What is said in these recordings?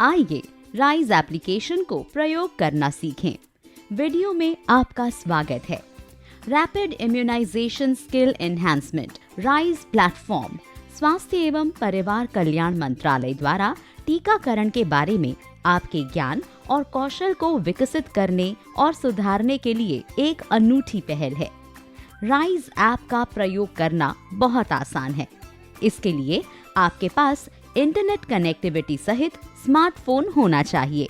आइए rise application को प्रयोग करना सीखें। वीडियो में आपका स्वागत है। Rapid immunization skill enhancement rise platform स्वास्थ्य एवं परिवार कल्याण मंत्रालय द्वारा टीकाकरण के बारे में आपके ज्ञान और कौशल को विकसित करने और सुधारने के लिए एक अनूठी पहल है। राइज ऐप का प्रयोग करना बहुत आसान है। इसके लिए आपके पास इंटरनेट कनेक्टिविटी सहित स्मार्टफोन होना चाहिए।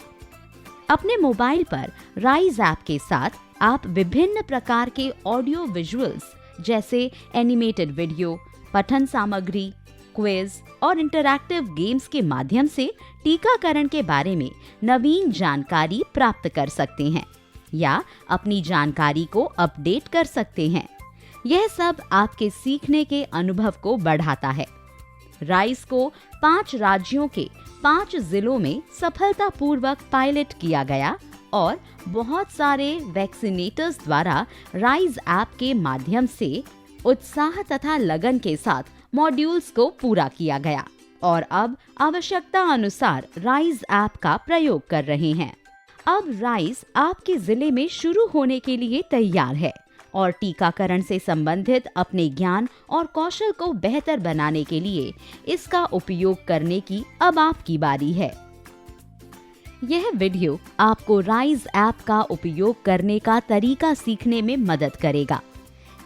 अपने मोबाइल पर राइज ऐप के साथ आप विभिन्न प्रकार के ऑडियो विजुअल्स जैसे एनिमेटेड वीडियो, पठन सामग्री, क्विज और इंटरैक्टिव गेम्स के माध्यम से टीकाकरण के बारे में नवीन जानकारी प्राप्त कर सकते हैं या अपनी जानकारी को अपडेट कर सकते हैं। यह सब आपके सीखने के अनुभव को बढ़ाता है। राइज को 5 राज्यों के 5 जिलों में सफलतापूर्वक पायलट किया गया और बहुत सारे वैक्सीनेटर्स द्वारा राइज ऐप के माध्यम से उत्साह तथा लगन के साथ मॉड्यूल्स को पूरा किया गया और अब आवश्यकता अनुसार राइज ऐप का प्रयोग कर रहे हैं। अब राइज आपके जिले में शुरू होने के लिए तैयार है और टीकाकरण से संबंधित अपने ज्ञान और कौशल को बेहतर बनाने के लिए इसका उपयोग करने की अब आपकी बारी है। यह वीडियो आपको राइज ऐप का उपयोग करने का तरीका सीखने में मदद करेगा।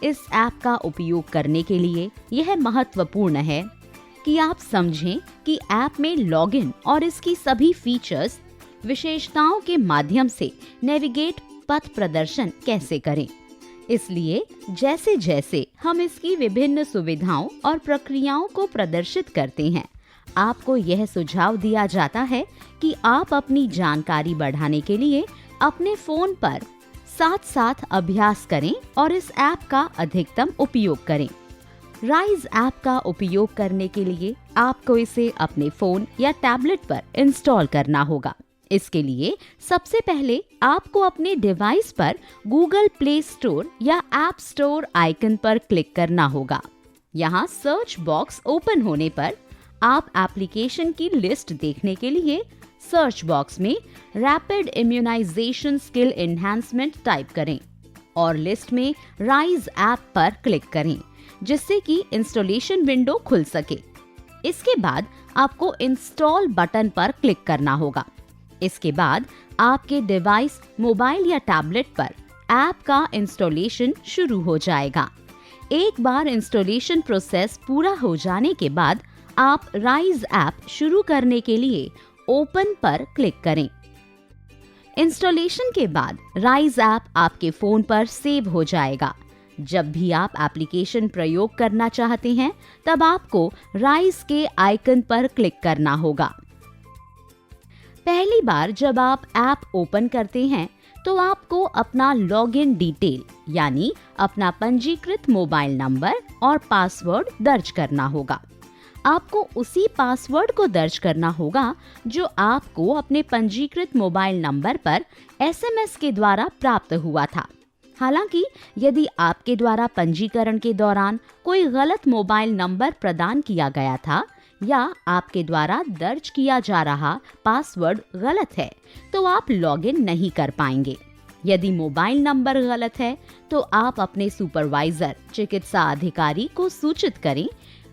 इस ऐप का उपयोग करने के लिए यह महत्वपूर्ण है कि आप समझें कि ऐप में लॉगिन और इसकी सभी फीचर्स, विशेषताओं के माध्यम से नेविगेट पथ प्रदर्शन कैसे करें। इसलिए जैसे जैसे हम इसकी विभिन्न सुविधाओं और प्रक्रियाओं को प्रदर्शित करते हैं, आपको यह सुझाव दिया जाता है कि आप अपनी जानकारी बढ़ाने के लिए अपने फोन पर साथ साथ अभ्यास करें और इस ऐप का अधिकतम उपयोग करें। राइज ऐप का उपयोग करने के लिए आपको इसे अपने फोन या टैबलेट पर इंस्टॉल करना होगा। इसके लिए सबसे पहले आपको अपने डिवाइस पर गूगल प्ले स्टोर या ऐप स्टोर आइकन पर क्लिक करना होगा। यहाँ सर्च बॉक्स ओपन होने पर आप एप्लीकेशन की लिस्ट देखने के लिए सर्च बॉक्स में rapid immunization skill enhancement type करें और लिस्ट में राइज ऐप पर क्लिक करें, जिससे कि इंस्टॉलेशन विंडो खुल सके। इसके बाद आपको इंस्टॉल बटन पर क्लिक करना होगा। इसके बाद आपके डिवाइस, मोबाइल या टैबलेट पर ऐप का इंस्टॉलेशन शुरू हो जाएगा। एक बार इंस्टॉलेशन प्रोसेस पूरा हो जाने के बाद आप राइज ऐप शुरू करने के लिए ओपन पर क्लिक करें। इंस्टॉलेशन के बाद राइज ऐप आपके फोन पर सेव हो जाएगा। जब भी आप एप्लीकेशन प्रयोग करना चाहते हैं, तब आपको राइज के आइकन पर क्लिक करना होगा। पहली बार जब आप ऐप ओपन करते हैं तो आपको अपना लॉगिन डिटेल यानी अपना पंजीकृत मोबाइल नंबर और पासवर्ड दर्ज करना होगा। आपको उसी पासवर्ड को दर्ज करना होगा जो आपको अपने पंजीकृत मोबाइल नंबर पर SMS के द्वारा प्राप्त हुआ था। हालांकि यदि आपके द्वारा पंजीकरण के दौरान कोई गलत मोबाइल नंबर प्रदान किया गया था या आपके द्वारा दर्ज किया जा रहा पासवर्ड गलत है, तो आप लॉगिन नहीं कर पाएंगे। यदि मोबाइल नंबर गलत है तो आप अपने सुपरवाइजर, चिकित्सा अधिकारी को सूचित करें।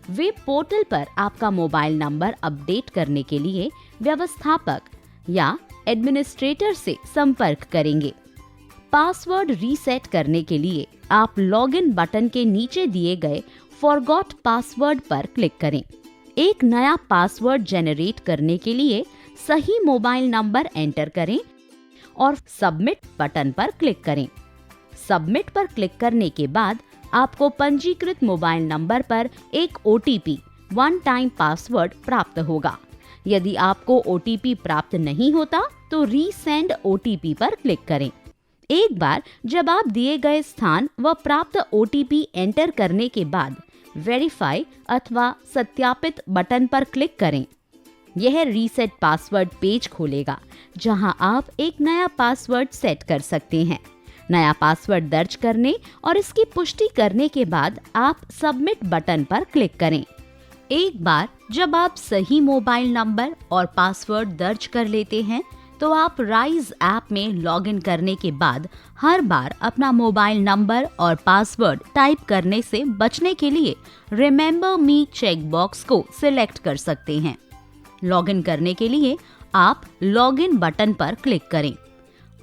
वे पोर्टल पर आपका मोबाइल नंबर अपडेट करने के लिए व्यवस्थापक या एडमिनिस्ट्रेटर से संपर्क करेंगे। पासवर्ड रीसेट करने के लिए आप लॉगिन बटन के नीचे दिए गए फॉरगॉट पासवर्ड पर क्लिक करें। एक नया पासवर्ड जनरेट करने के लिए सही मोबाइल नंबर एंटर करें और सबमिट बटन पर क्लिक करें। सबमिट पर क्लिक करने के बाद आपको पंजीकृत मोबाइल नंबर पर एक OTP, वन टाइम पासवर्ड प्राप्त होगा। यदि आपको OTP प्राप्त नहीं होता तो रीसेंड OTP पर क्लिक करें। एक बार जब आप दिए गए स्थान व प्राप्त OTP एंटर करने के बाद वेरीफाई अथवा सत्यापित बटन पर क्लिक करें। यह रीसेट पासवर्ड पेज खोलेगा, जहां आप एक नया पासवर्ड सेट कर सकते हैं। नया पासवर्ड दर्ज करने और इसकी पुष्टि करने के बाद आप सबमिट बटन पर क्लिक करें। एक बार जब आप सही मोबाइल नंबर और पासवर्ड दर्ज कर लेते हैं, तो आप राइज ऐप में लॉगिन करने के बाद हर बार अपना मोबाइल नंबर और पासवर्ड टाइप करने से बचने के लिए रिमेंबर मी चेक बॉक्स को सिलेक्ट कर सकते हैं। लॉगिन करने के लिए आप लॉगिन बटन पर क्लिक करें।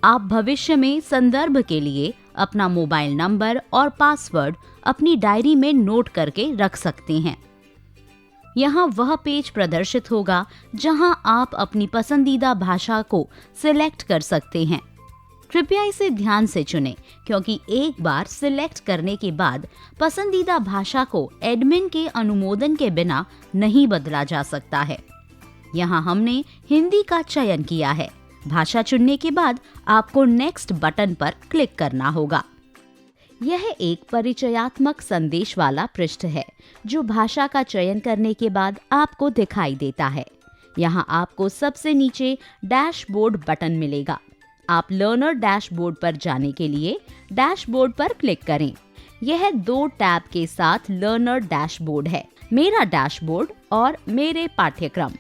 आप भविष्य में संदर्भ के लिए अपना मोबाइल नंबर और पासवर्ड अपनी डायरी में नोट करके रख सकते हैं। यहाँ वह पेज प्रदर्शित होगा जहाँ आप अपनी पसंदीदा भाषा को सिलेक्ट कर सकते हैं। कृपया इसे ध्यान से चुनें, क्योंकि एक बार सिलेक्ट करने के बाद पसंदीदा भाषा को एडमिन के अनुमोदन के बिना नहीं बदला जा सकता है। यहाँ हमने हिंदी का चयन किया है। भाषा चुनने के बाद आपको नेक्स्ट बटन पर क्लिक करना होगा। यह एक परिचयात्मक संदेश वाला पृष्ठ है जो भाषा का चयन करने के बाद आपको दिखाई देता है। यहाँ आपको सबसे नीचे डैशबोर्ड बटन मिलेगा। आप लर्नर डैशबोर्ड पर जाने के लिए डैशबोर्ड पर क्लिक करें। यह 2 टैब के साथ लर्नर डैशबोर्ड है, मेरा डैशबोर्ड और मेरे पाठ्यक्रम।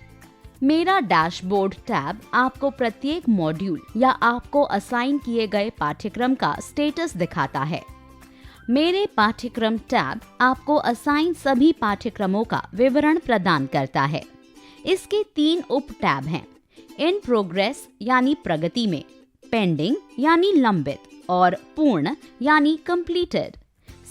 मेरा डैशबोर्ड टैब आपको प्रत्येक मॉड्यूल या आपको असाइन किए गए पाठ्यक्रम का स्टेटस दिखाता है। मेरे पाठ्यक्रम टैब आपको असाइन सभी पाठ्यक्रमों का विवरण प्रदान करता है। इसके 3 उप टैब हैं, इन प्रोग्रेस यानी प्रगति में, पेंडिंग यानी लंबित और पूर्ण यानी कंप्लीटेड।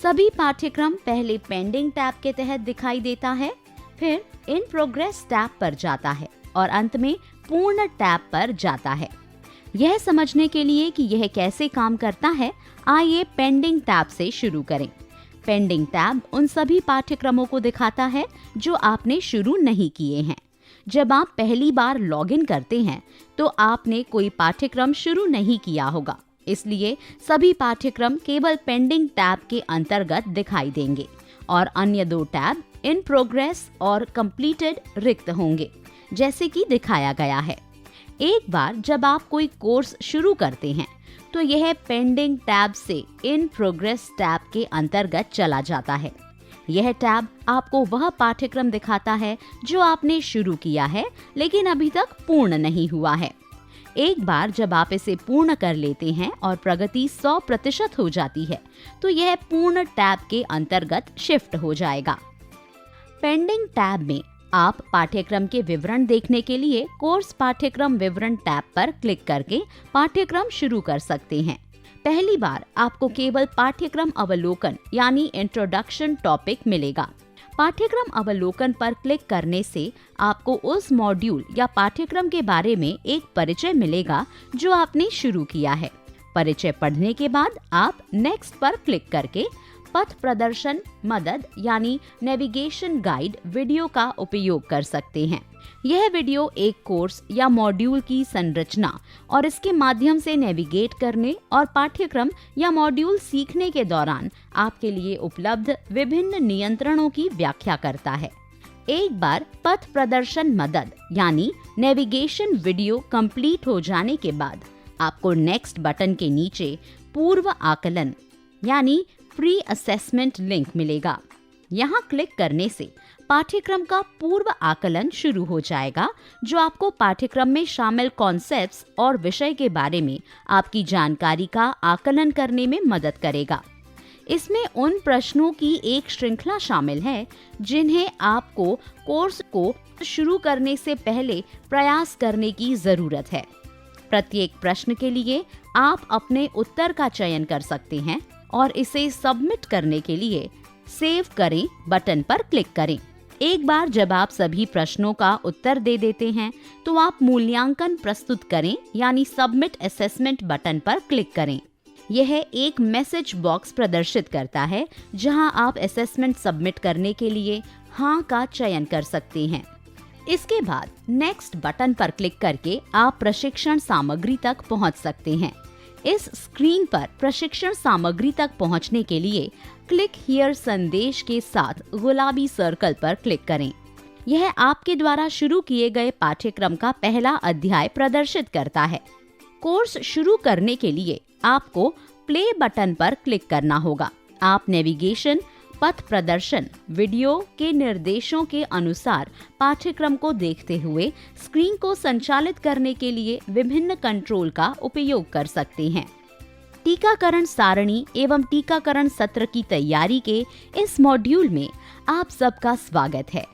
सभी पाठ्यक्रम पहले पेंडिंग टैब के तहत दिखाई देता है, फिर इन प्रोग्रेस टैब पर जाता है और अंत में पूर्ण टैब पर जाता है। यह समझने के लिए कि यह कैसे काम करता है, आइए पेंडिंग टैब से शुरू करें। पेंडिंग टैब उन सभी पाठ्यक्रमों को दिखाता है जो आपने शुरू नहीं किए हैं। जब आप पहली बार लॉगिन करते हैं तो आपने कोई पाठ्यक्रम शुरू नहीं किया होगा, इसलिए सभी पाठ्यक्रम केवल पेंडिंग टैब के अंतर्गत दिखाई देंगे और अन्य 2 टैब इन प्रोग्रेस और कंप्लीटेड रिक्त होंगे, जैसे कि दिखाया गया है। एक बार जब आप कोई कोर्स शुरू करते हैं तो यह पेंडिंग टैब से इन प्रोग्रेस टैब के अंतर्गत चला जाता है। यह टैब आपको वह पाठ्यक्रम दिखाता है जो आपने शुरू किया है लेकिन अभी तक पूर्ण नहीं हुआ है। एक बार जब आप इसे पूर्ण कर लेते हैं और प्रगति 100% हो जाती है तो यह पूर्ण टैब के अंतर्गत शिफ्ट हो जाएगा। पेंडिंग टैब में आप पाठ्यक्रम के विवरण देखने के लिए कोर्स पाठ्यक्रम विवरण टैब पर क्लिक करके पाठ्यक्रम शुरू कर सकते हैं। पहली बार आपको केवल पाठ्यक्रम अवलोकन यानी इंट्रोडक्शन टॉपिक मिलेगा। पाठ्यक्रम अवलोकन पर क्लिक करने से आपको उस मॉड्यूल या पाठ्यक्रम के बारे में एक परिचय मिलेगा जो आपने शुरू किया है। परिचय पढ़ने के बाद आप नेक्स्ट पर क्लिक करके पथ प्रदर्शन मदद यानी नेविगेशन गाइड वीडियो का उपयोग कर सकते हैं। यह वीडियो एक कोर्स या मॉड्यूल की संरचना और इसके माध्यम से नेविगेट करने और पाठ्यक्रम या मॉड्यूल सीखने के दौरान आपके लिए उपलब्ध विभिन्न नियंत्रणों की व्याख्या करता है। एक बार पथ प्रदर्शन मदद यानी नेविगेशन वीडियो कंप्लीट हो जाने के बाद आपको नेक्स्ट बटन के नीचे पूर्व आकलन यानी प्री असेसमेंट लिंक मिलेगा। यहाँ क्लिक करने से पाठ्यक्रम का पूर्व आकलन शुरू हो जाएगा जो आपको पाठ्यक्रम में शामिल कॉन्सेप्ट्स और विषय के बारे में आपकी जानकारी का आकलन करने में मदद करेगा। इसमें उन प्रश्नों की एक श्रृंखला शामिल है जिन्हें आपको कोर्स को शुरू करने से पहले प्रयास करने की जरूरत है। प्रत्येक प्रश्न के लिए आप अपने उत्तर का चयन कर सकते हैं और इसे सबमिट करने के लिए सेव करें बटन पर क्लिक करें। एक बार जब आप सभी प्रश्नों का उत्तर दे देते हैं तो आप मूल्यांकन प्रस्तुत करें यानी सबमिट असेसमेंट बटन पर क्लिक करें। यह एक मैसेज बॉक्स प्रदर्शित करता है जहां आप असेसमेंट सबमिट करने के लिए हाँ का चयन कर सकते हैं। इसके बाद नेक्स्ट बटन पर क्लिक करके आप प्रशिक्षण सामग्री तक पहुंच सकते हैं। इस स्क्रीन पर प्रशिक्षण सामग्री तक पहुंचने के लिए क्लिक हियर संदेश के साथ गुलाबी सर्कल पर क्लिक करें। यह आपके द्वारा शुरू किए गए पाठ्यक्रम का पहला अध्याय प्रदर्शित करता है। कोर्स शुरू करने के लिए आपको प्ले बटन पर क्लिक करना होगा। आप नेविगेशन, पथ प्रदर्शन वीडियो के निर्देशों के अनुसार पाठ्यक्रम को देखते हुए स्क्रीन को संचालित करने के लिए विभिन्न कंट्रोल का उपयोग कर सकते हैं। टीकाकरण सारणी एवं टीकाकरण सत्र की तैयारी के इस मॉड्यूल में आप सबका स्वागत है।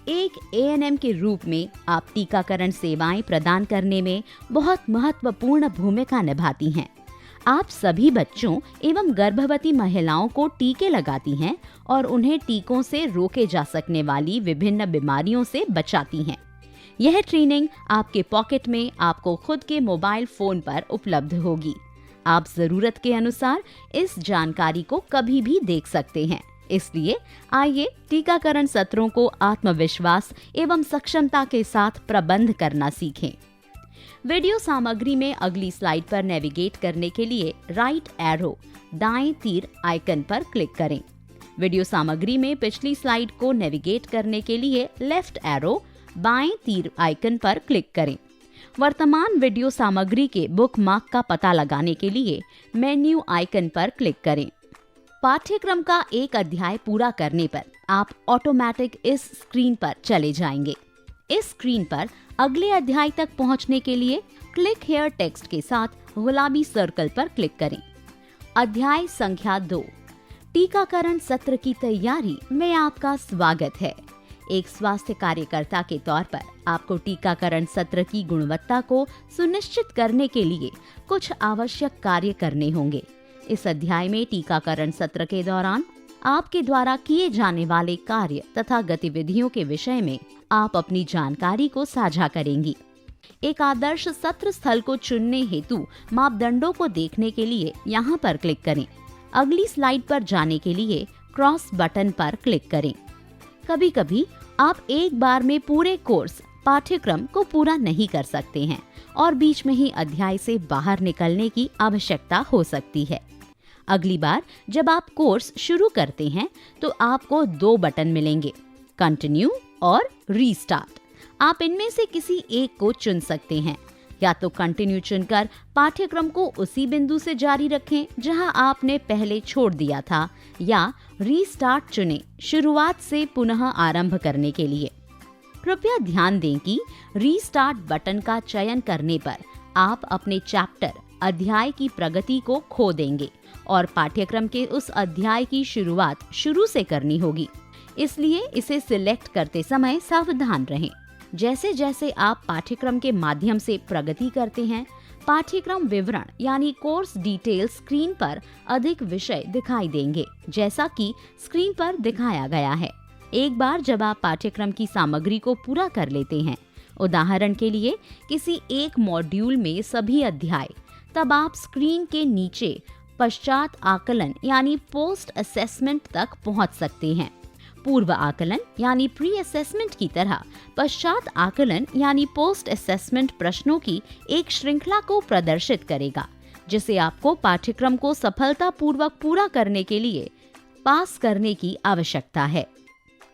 एक एएनएम के रूप में आप टीकाकरण सेवाएं प्रदान करने में बहुत महत्वपूर्ण भूमिका निभाती हैं। आप सभी बच्चों एवं गर्भवती महिलाओं को टीके लगाती हैं और उन्हें टीकों से रोके जा सकने वाली विभिन्न बीमारियों से बचाती हैं। यह ट्रेनिंग आपके पॉकेट में आपको खुद के मोबाइल फोन पर उपलब्ध होगी। आप जरूरत के अनुसार इस जानकारी को कभी भी देख सकते हैं। इसलिए आइए टीकाकरण सत्रों को आत्मविश्वास एवं सक्षमता के साथ प्रबंध करना सीखें। वीडियो सामग्री में अगली स्लाइड पर नेविगेट करने के लिए राइट एरो दाएं तीर आइकन पर क्लिक करें। वीडियो सामग्री में पिछली स्लाइड को नेविगेट करने के लिए लेफ्ट एरो बाएं तीर आइकन पर क्लिक करें। वर्तमान वीडियो सामग्री के बुकमार्क का पता लगाने के लिए मेन्यू आइकन पर क्लिक करें। पाठ्यक्रम का एक अध्याय पूरा करने पर आप ऑटोमेटिक इस स्क्रीन पर चले जाएंगे। इस स्क्रीन पर अगले अध्याय तक पहुंचने के लिए क्लिक हियर टेक्स्ट के साथ गुलाबी सर्कल पर क्लिक करें। अध्याय संख्या 2 टीकाकरण सत्र की तैयारी में आपका स्वागत है। एक स्वास्थ्य कार्यकर्ता के तौर पर आपको टीकाकरण सत्र की गुणवत्ता को सुनिश्चित करने के लिए कुछ आवश्यक कार्य करने होंगे। इस अध्याय में टीकाकरण सत्र के दौरान आपके द्वारा किए जाने वाले कार्य तथा गतिविधियों के विषय में आप अपनी जानकारी को साझा करेंगी। एक आदर्श सत्र स्थल को चुनने हेतु मापदंडों को देखने के लिए यहाँ पर क्लिक करें। अगली स्लाइड पर जाने के लिए क्रॉस बटन पर क्लिक करें। कभी कभी आप एक बार में पूरे कोर्स पाठ्यक्रम को पूरा नहीं कर सकते हैं और बीच में ही अध्याय से बाहर निकलने की आवश्यकता हो सकती है। अगली बार जब आप कोर्स शुरू करते हैं तो आपको 2 बटन मिलेंगे, कंटिन्यू और रीस्टार्ट। आप इनमें से किसी एक को चुन सकते हैं। या तो कंटिन्यू चुनकर पाठ्यक्रम को उसी बिंदु से जारी रखें जहां आपने पहले छोड़ दिया था, या रीस्टार्ट चुनें शुरुआत से पुनः आरंभ करने के लिए। कृपया ध्यान दें कि रीस्टार्ट बटन का चयन करने पर आप अपने चैप्टर अध्याय की प्रगति को खो देंगे और पाठ्यक्रम के उस अध्याय की शुरुआत शुरू से करनी होगी। इसलिए इसे सिलेक्ट करते समय सावधान रहें। जैसे जैसे आप पाठ्यक्रम के माध्यम से प्रगति करते हैं, पाठ्यक्रम विवरण यानी कोर्स डिटेल स्क्रीन पर अधिक विषय दिखाई देंगे, जैसा कि स्क्रीन पर दिखाया गया है। एक बार जब आप पाठ्यक्रम की सामग्री को पूरा कर लेते हैं, उदाहरण के लिए किसी एक मॉड्यूल में सभी अध्याय, तब आप स्क्रीन के नीचे पश्चात आकलन यानी पोस्ट असेसमेंट तक पहुंच सकते हैं। पूर्व आकलन यानी प्री असेसमेंट की तरह पश्चात आकलन यानी पोस्ट असेसमेंट प्रश्नों की एक श्रृंखला को प्रदर्शित करेगा, जिसे आपको पाठ्यक्रम को सफलतापूर्वक पूरा करने के लिए पास करने की आवश्यकता है।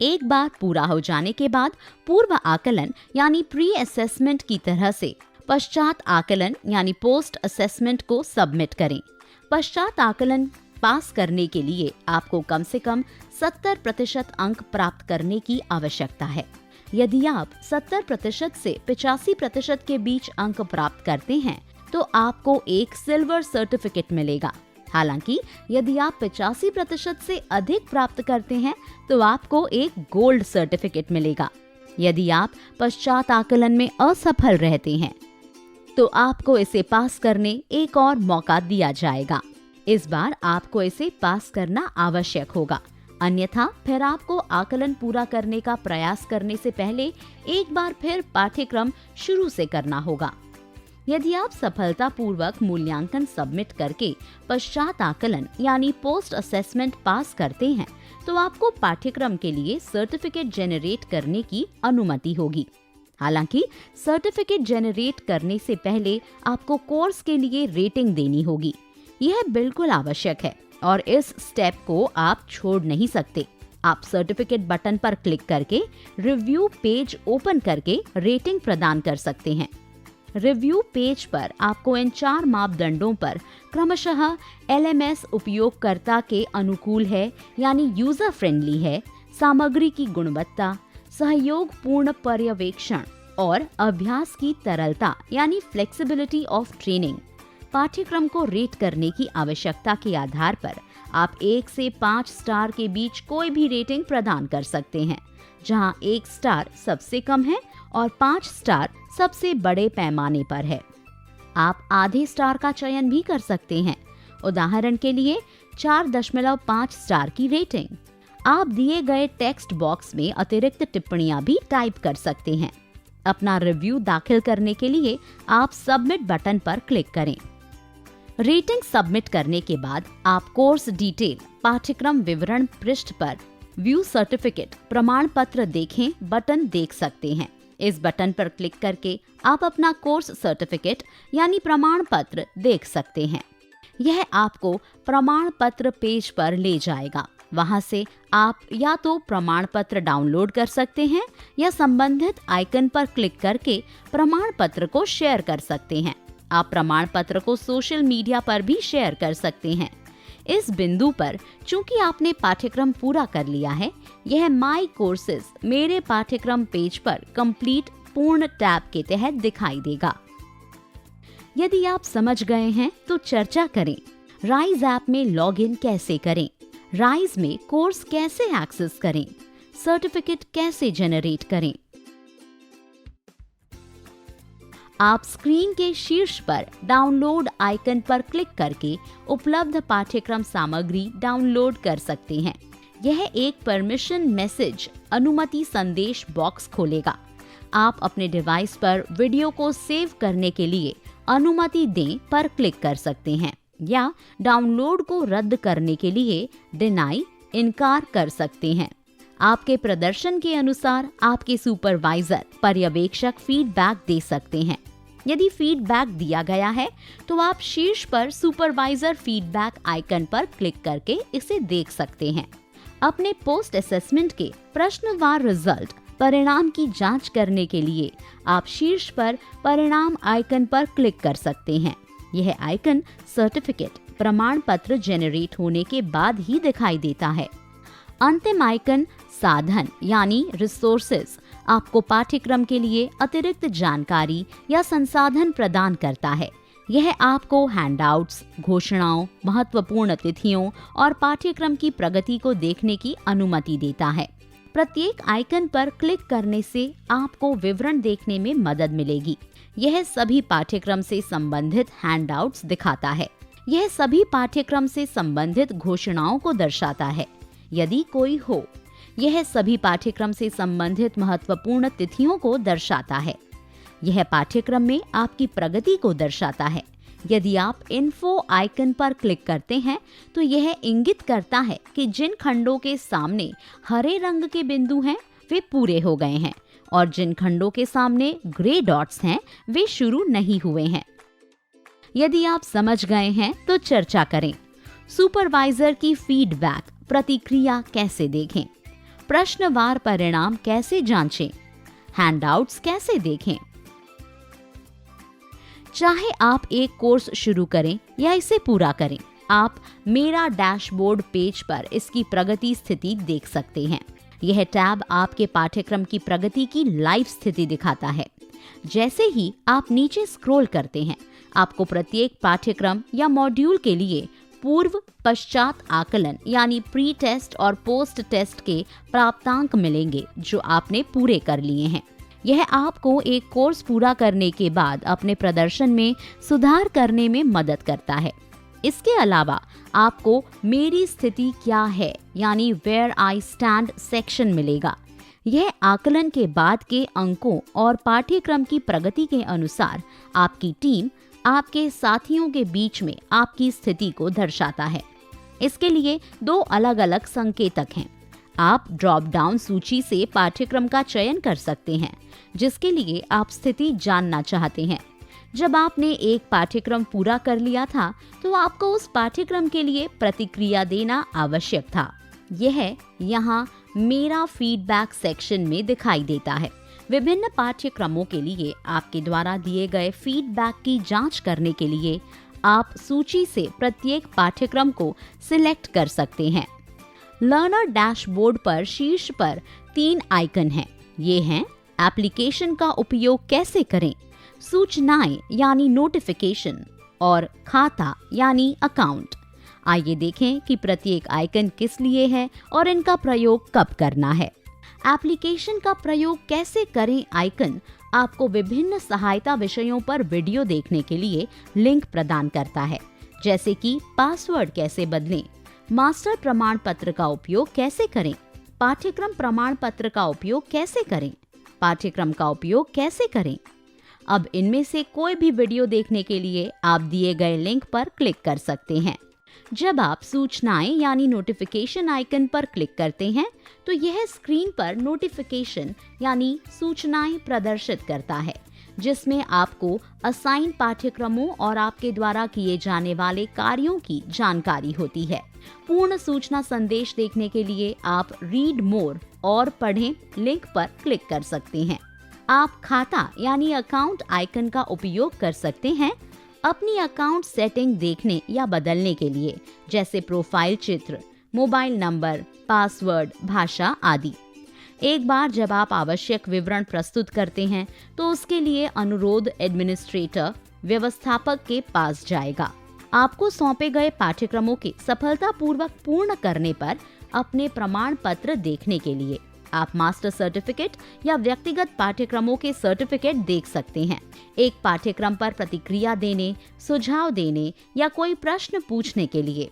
एक बार पूरा हो जाने के बाद पूर्व आकलन यानी प्री असेसमेंट की तरह से पश्चात आकलन यानी पोस्ट असेसमेंट को सबमिट करें। पश्चात आकलन पास करने के लिए आपको कम से कम 70% अंक प्राप्त करने की आवश्यकता है। यदि आप 70% से 85% के बीच अंक प्राप्त करते हैं तो आपको एक सिल्वर सर्टिफिकेट मिलेगा। हालांकि यदि आप 85% से अधिक प्राप्त करते हैं तो आपको एक गोल्ड सर्टिफिकेट मिलेगा। यदि आप पश्चात आकलन में असफल रहते हैं तो आपको इसे पास करने एक और मौका दिया जाएगा। इस बार आपको इसे पास करना आवश्यक होगा, अन्यथा फिर आपको आकलन पूरा करने का प्रयास करने से पहले एक बार फिर पाठ्यक्रम शुरू से करना होगा। यदि आप सफलतापूर्वक मूल्यांकन सबमिट करके पश्चात आकलन यानी पोस्ट असेसमेंट पास करते हैं तो आपको पाठ्यक्रम के लिए सर्टिफिकेट जेनरेट करने की अनुमति होगी। हालांकि सर्टिफिकेट जेनरेट करने से पहले आपको कोर्स के लिए रेटिंग देनी होगी। यह बिल्कुल आवश्यक है और इस स्टेप को आप छोड़ नहीं सकते। आप सर्टिफिकेट बटन पर क्लिक करके रिव्यू पेज ओपन करके रेटिंग प्रदान कर सकते हैं। रिव्यू पेज पर आपको इन 4 मापदंडों पर क्रमशः LMS उपयोगकर्ता के अनुकूल है यानी यूजर फ्रेंडली है, सामग्री की गुणवत्ता, सहयोग पूर्ण पर्यवेक्षण और अभ्यास की तरलता यानी फ्लेक्सिबिलिटी ऑफ ट्रेनिंग, पाठ्यक्रम को रेट करने की आवश्यकता के आधार पर आप 1 से 5 स्टार के बीच कोई भी रेटिंग प्रदान कर सकते हैं, जहां 1 स्टार सबसे कम है और 5 स्टार सबसे बड़े पैमाने पर है। आप आधे स्टार का चयन भी कर सकते हैं, उदाहरण के लिए 4.5 स्टार की रेटिंग। आप दिए गए टेक्स्ट बॉक्स में अतिरिक्त टिप्पणियां भी टाइप कर सकते हैं। अपना रिव्यू दाखिल करने के लिए आप सबमिट बटन पर क्लिक करें। रेटिंग सबमिट करने के बाद आप कोर्स डिटेल पाठ्यक्रम विवरण पृष्ठ पर व्यू सर्टिफिकेट प्रमाण पत्र देखें बटन देख सकते हैं। इस बटन पर क्लिक करके आप अपना कोर्स सर्टिफिकेट यानी प्रमाण पत्र देख सकते हैं। यह आपको प्रमाण पत्र पेज पर ले जाएगा। वहां से आप या तो प्रमाण पत्र डाउनलोड कर सकते हैं या संबंधित आइकन पर क्लिक करके प्रमाण पत्र को शेयर कर सकते हैं। आप प्रमाण पत्र को सोशल मीडिया पर भी शेयर कर सकते हैं। इस बिंदु पर चूंकि आपने पाठ्यक्रम पूरा कर लिया है, यह माई कोर्सेज मेरे पाठ्यक्रम पेज पर कंप्लीट पूर्ण टैब के तहत दिखाई देगा। यदि आप समझ गए हैं तो चर्चा करें। राइज ऐप में लॉगिन कैसे करें, राइज में कोर्स कैसे एक्सेस करें, सर्टिफिकेट कैसे जनरेट करें। आप स्क्रीन के शीर्ष पर डाउनलोड आइकन पर क्लिक करके उपलब्ध पाठ्यक्रम सामग्री डाउनलोड कर सकते हैं। यह एक परमिशन मैसेज अनुमति संदेश बॉक्स खोलेगा। आप अपने डिवाइस पर वीडियो को सेव करने के लिए अनुमति दें पर क्लिक कर सकते हैं या डाउनलोड को रद्द करने के लिए डिनाई इनकार कर सकते हैं। आपके प्रदर्शन के अनुसार आपके सुपरवाइजर पर्यवेक्षक फीडबैक दे सकते हैं। यदि फीडबैक दिया गया है तो आप शीर्ष पर सुपरवाइजर फीडबैक आइकन पर क्लिक करके इसे देख सकते हैं। अपने पोस्ट असेसमेंट के प्रश्नवार रिजल्ट परिणाम की जांच करने के लिए आप शीर्ष पर परिणाम आइकन पर क्लिक कर सकते हैं। यह आइकन सर्टिफिकेट प्रमाण पत्र जेनरेट होने के बाद ही दिखाई देता है। अंतिम आइकन साधन यानी रिसोर्सेज आपको पाठ्यक्रम के लिए अतिरिक्त जानकारी या संसाधन प्रदान करता है। यह आपको हैंडआउट्स, घोषणाओं, महत्वपूर्ण तिथियों और पाठ्यक्रम की प्रगति को देखने की अनुमति देता है। प्रत्येक आइकन पर क्लिक करने से आपको विवरण देखने में मदद मिलेगी। यह सभी पाठ्यक्रम से संबंधित हैंडआउट्स दिखाता है। यह सभी पाठ्यक्रम से संबंधित घोषणाओं को दर्शाता है, यदि कोई हो। यह सभी पाठ्यक्रम से संबंधित महत्वपूर्ण तिथियों को दर्शाता है। यह पाठ्यक्रम में आपकी प्रगति को दर्शाता है। यदि आप इन्फो आइकन पर क्लिक करते हैं तो यह इंगित करता है कि जिन खंडों के सामने हरे रंग के बिंदु हैं वे पूरे हो गए हैं और जिन खंडों के सामने ग्रे डॉट्स हैं वे शुरू नहीं हुए हैं। यदि आप समझ गए हैं तो चर्चा करें। सुपरवाइजर की फीडबैक प्रतिक्रिया कैसे देखें, प्रश्नवार परिणाम कैसे जांचें, हैंडआउट्स कैसे देखें। चाहे आप एक कोर्स शुरू करें या इसे पूरा करें, आप मेरा डैशबोर्ड पेज पर इसकी प्रगति स्थिति देख सकते हैं। यह टैब आपके पाठ्यक्रम की प्रगति की लाइव स्थिति दिखाता है। जैसे ही आप नीचे स्क्रॉल करते हैं, आपको प्रत्येक पाठ्यक्रम या मॉड्यूल के लिए पूर्व पश्चात आकलन यानी प्री टेस्ट और पोस्ट टेस्ट के प्राप्तांक मिलेंगे जो आपने पूरे कर लिए हैं। यह आपको एक कोर्स पूरा करने के बाद अपने प्रदर्शन में सुधार करने में मदद करता है। इसके अलावा आपको मेरी स्थिति क्या है यानी वेयर आई स्टैंड सेक्शन मिलेगा। यह आकलन के बाद के अंकों और पाठ्यक्रम की प्रगति के अनुसार आपकी टीम आपके साथियों के बीच में आपकी स्थिति को दर्शाता है। इसके लिए 2 अलग अलग संकेतक हैं। आप ड्रॉप डाउन सूची से पाठ्यक्रम का चयन कर सकते हैं जिसके लिए आप स्थिति जानना चाहते हैं। जब आपने एक पाठ्यक्रम पूरा कर लिया था तो आपको उस पाठ्यक्रम के लिए प्रतिक्रिया देना आवश्यक था। यह यहाँ मेरा फीडबैक सेक्शन में दिखाई देता है। विभिन्न पाठ्यक्रमों के लिए आपके द्वारा दिए गए फीडबैक की जांच करने के लिए आप सूची से प्रत्येक पाठ्यक्रम को सिलेक्ट कर सकते हैं। लर्नर डैशबोर्ड पर शीर्ष पर 3 आइकन हैं। ये हैं एप्लीकेशन का उपयोग कैसे करें, सूचनाएं यानी नोटिफिकेशन और खाता यानी अकाउंट। आइए देखें कि प्रत्येक आइकन किस लिए है और इनका प्रयोग कब करना है। एप्लीकेशन का प्रयोग कैसे करें आइकन आपको विभिन्न सहायता विषयों पर वीडियो देखने के लिए लिंक प्रदान करता है, जैसे कि पासवर्ड कैसे बदलें, मास्टर प्रमाण पत्र का उपयोग कैसे करें, पाठ्यक्रम प्रमाण पत्र का उपयोग कैसे करें, पाठ्यक्रम का उपयोग कैसे करें। अब इनमें से कोई भी वीडियो देखने के लिए आप दिए गए लिंक पर क्लिक कर सकते हैं। जब आप सूचनाएं यानी नोटिफिकेशन आइकन पर क्लिक करते हैं तो यह स्क्रीन पर नोटिफिकेशन यानी सूचनाएं प्रदर्शित करता है, जिसमें आपको असाइन पाठ्यक्रमों और आपके द्वारा किए जाने वाले कार्यों की जानकारी होती है। पूर्ण सूचना संदेश देखने के लिए आप रीड मोर और पढ़ें लिंक पर क्लिक कर सकते हैं। आप खाता यानी अकाउंट आइकन का उपयोग कर सकते हैं अपनी अकाउंट सेटिंग देखने या बदलने के लिए, जैसे प्रोफाइल चित्र, मोबाइल नंबर, पासवर्ड, भाषा आदि। एक बार जब आप आवश्यक विवरण प्रस्तुत करते हैं तो उसके लिए अनुरोध एडमिनिस्ट्रेटर व्यवस्थापक के पास जाएगा। आपको सौंपे गए पाठ्यक्रमों के सफलतापूर्वक पूर्ण करने पर अपने प्रमाण पत्र देखने के लिए आप मास्टर सर्टिफिकेट या व्यक्तिगत पाठ्यक्रमों के सर्टिफिकेट देख सकते हैं। एक पाठ्यक्रम पर प्रतिक्रिया देने, सुझाव देने या कोई प्रश्न पूछने के लिए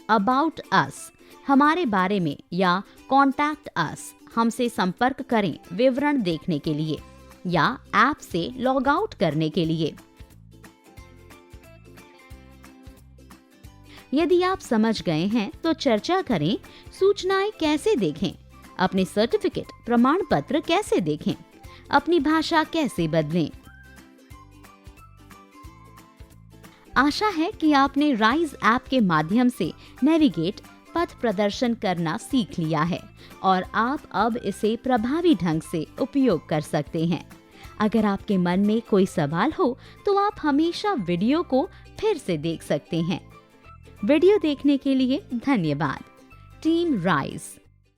अबाउट अस हमारे बारे में या कॉन्टैक्ट अस हमसे संपर्क करें विवरण देखने के लिए या ऐप से लॉग आउट करने के लिए। यदि आप समझ गए हैं तो चर्चा करें सूचनाएं कैसे देखें, अपने सर्टिफिकेट प्रमाण पत्र कैसे देखें, अपनी भाषा कैसे बदलें। आशा है कि आपने राइज ऐप के माध्यम से नेविगेट पथ प्रदर्शन करना सीख लिया है और आप अब इसे प्रभावी ढंग से उपयोग कर सकते हैं। अगर आपके मन में कोई सवाल हो तो आप हमेशा वीडियो को फिर से देख सकते हैं। वीडियो देखने के लिए धन्यवाद। Team rise.